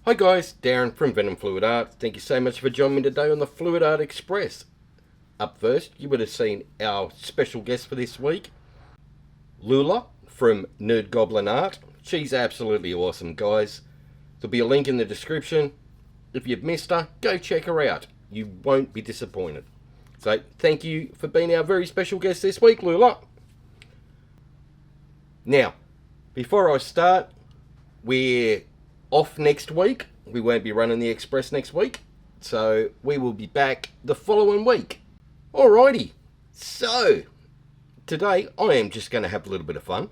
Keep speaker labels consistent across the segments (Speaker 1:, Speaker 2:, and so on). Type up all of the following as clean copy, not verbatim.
Speaker 1: Hi guys, Darren from venomfluidart. Thank you so much for joining me today on the Fluid Art Express. Up first, you would have seen our special guest for this week, Lula from Goblin Art. She's absolutely awesome, guys. There'll be a link in the description. If you've missed her, go check her out. You won't be disappointed. So, thank you for being our very special guest this week, Lula. Now, before I start, we're off next week. We won't be running the Express next week, so we will be back the following week. Alrighty, so today I am just going to have a little bit of fun.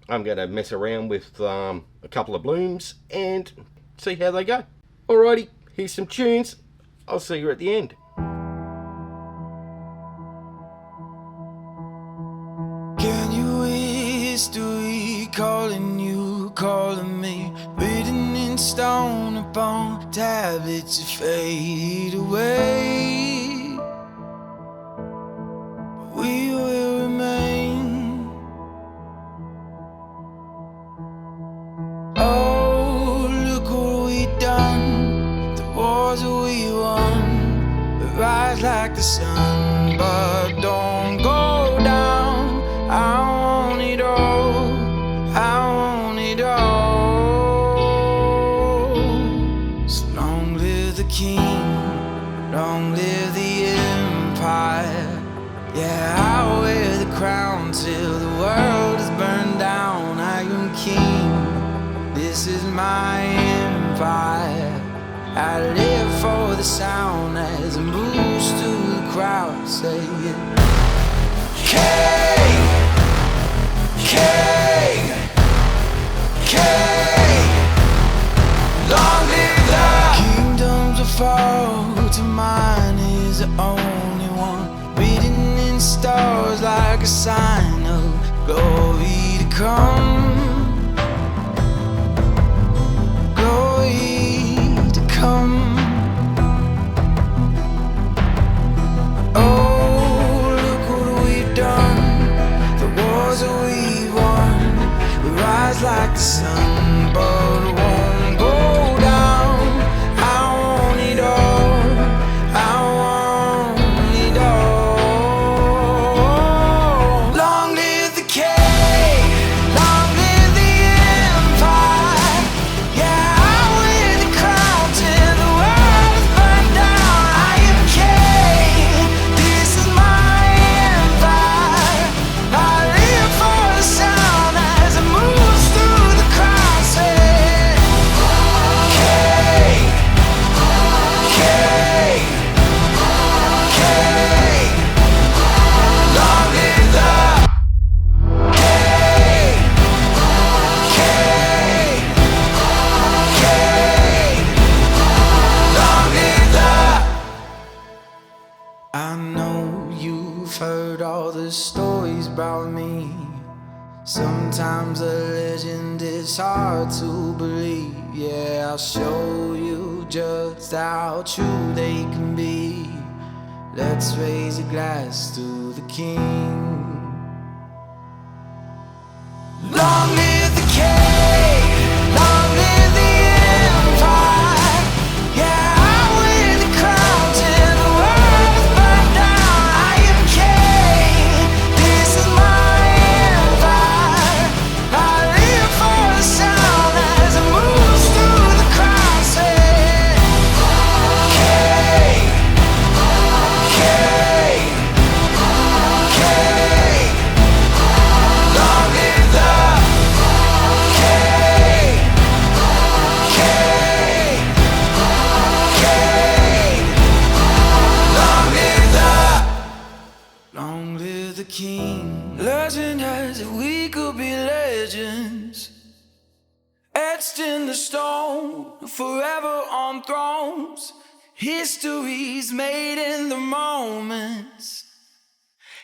Speaker 1: I'm going to mess around with a couple of blooms and see how they go. Alrighty, here's some tunes. I'll see you at the end.
Speaker 2: Can you history calling you, calling me, written in stone upon tablets that fade away, but we will remain. Oh, look what we've done, the wars that we won, we rise like the sun, but don't go down. I want it all, I want it all. So long live the king, long live the empire. Yeah, I'll wear the crown till the world is burned down. I am king, this is my empire. I live for the sound as it moves through the crowd, saying King, King, King. Long live the kingdoms will fall to mine is the only one, written in stars like a sign of glory to come, glory to come. Oh, look what we've done, the wars that we won, we rise like the sun, but it won't go down. I want it all, I want it all. Long live the king, long live the empire. Yeah, I wear the crown till the world is burned down. I am king, this is my empire. I live for the sound as it moves through the crowd, saying king, king, king. Long live the king, king, king. Long live the. I know you've heard all the stories about me. Sometimes a legend is hard to believe. Yeah, I'll show you just how true they can be. Let's raise a glass to the king. Long live the king, long live the empire. Yeah, I wear the crown till the world is burned down. I am king, this is my empire. I live for the sound as it moves through the crowd, saying king, king, king. Long live the king, king, king. Long live the king. Legend has it we could be legends, etched in the stone, forever on thrones. History's made in the moments.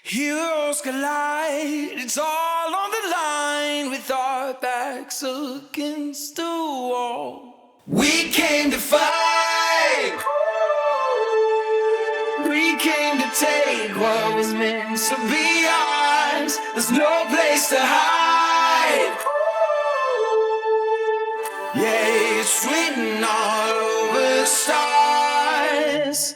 Speaker 2: Heroes collide, it's all on the line with our backs against the wall. We came to fight, we came to take what was meant to be ours. There's no place to hide. Yeah, it's written all over the stars.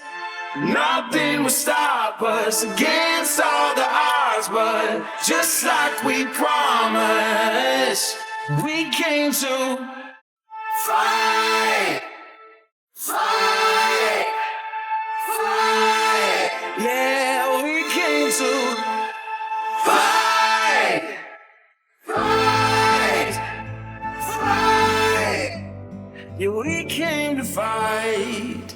Speaker 2: Nothing will stop us against all the odds, but just like we promised, we came to fight, fight, fight. Yeah, we came to fight, fight, fight. Yeah, we came to fight.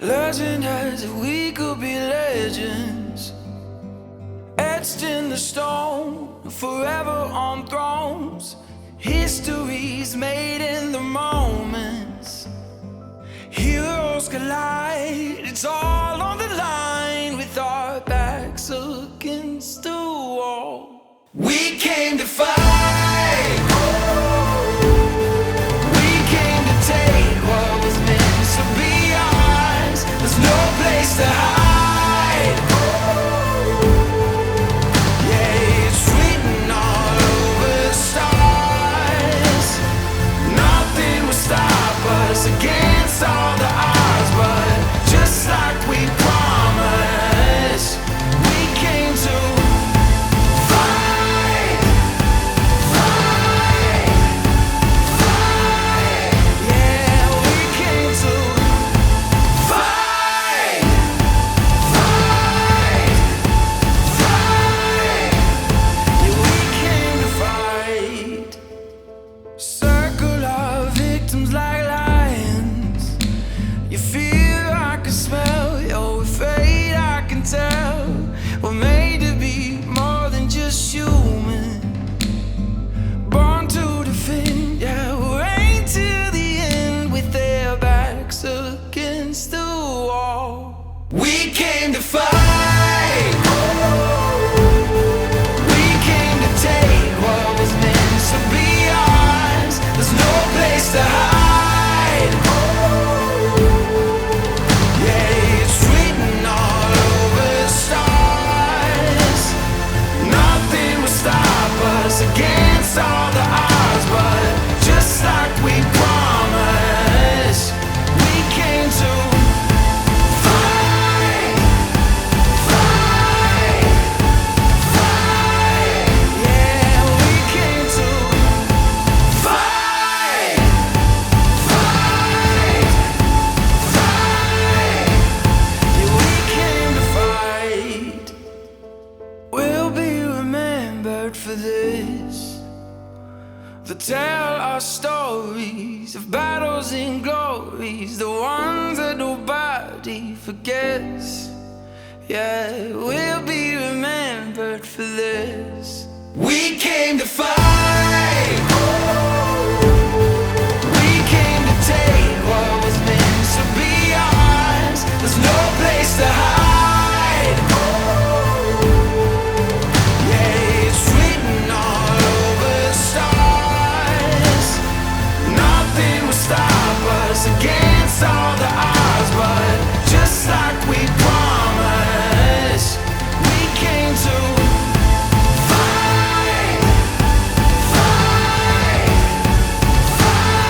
Speaker 2: Legend has it we could be legends, etched in the stone, forever on thrones. Histories made in the moments. Heroes collide, it's all on the line with our backs against the wall. We came to fight. We came to take what was meant to be ours. There's no place to hide. Yeah, it's written all over the stars. Nothing will stop us against all the odds, but just like we promised, we came to fight, fight, fight. Yeah, we came to fight, fight, fight. Yeah, we came to fight. Circle our victims like lions. You fear I can smell, you're afraid I can tell. We're made to be more than just human, born to defend. Yeah, we're aimed to the end with their backs against the wall. We came to fight. We came to take what was meant to be ours. There's no place to hide. sorrows and glories, the ones that nobody forgets. Yeah, we'll be remembered for this. We came to fight. We came to take what was meant to be ours. There's no place to hide. Yeah, it's written all over the stars. Nothing will stop us against all the odds, but just like we promised, we came to fight, fight, fight.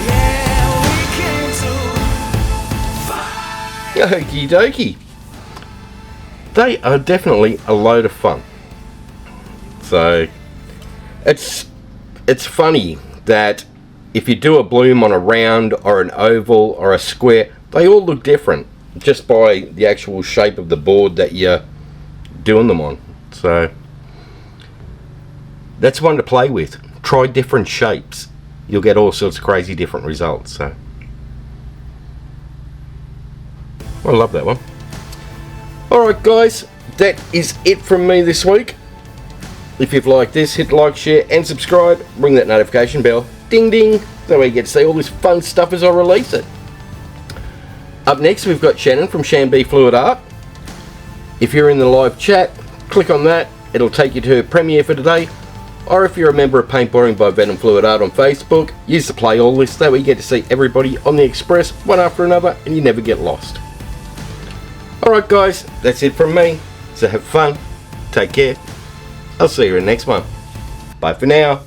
Speaker 2: Yeah, we came to fight.
Speaker 1: Okie dokie. They are definitely a load of fun. So it's funny that if you do a bloom on a round or an oval or a square, they all look different just by the actual shape of the board that you're doing them on. So that's one to play with. Try different shapes. You'll get all sorts of crazy different results. So I love that one. Alright guys, that is it from me this week. If you've liked this, hit like, share and subscribe. Ring that notification bell. Ding ding. That way you get to see all this fun stuff as I release it. Up next we've got Shannon from FlukieFluidArt. If you're in the live chat, click on that. It'll take you to her premiere for today. Or if you're a member of Paint Pouring by VenomFluidArt on Facebook, use the play all list. That way you get to see everybody on the Express one after another and you never get lost. Alright guys, that's it from me. So have fun. Take care. I'll see you in the next one. Bye for now.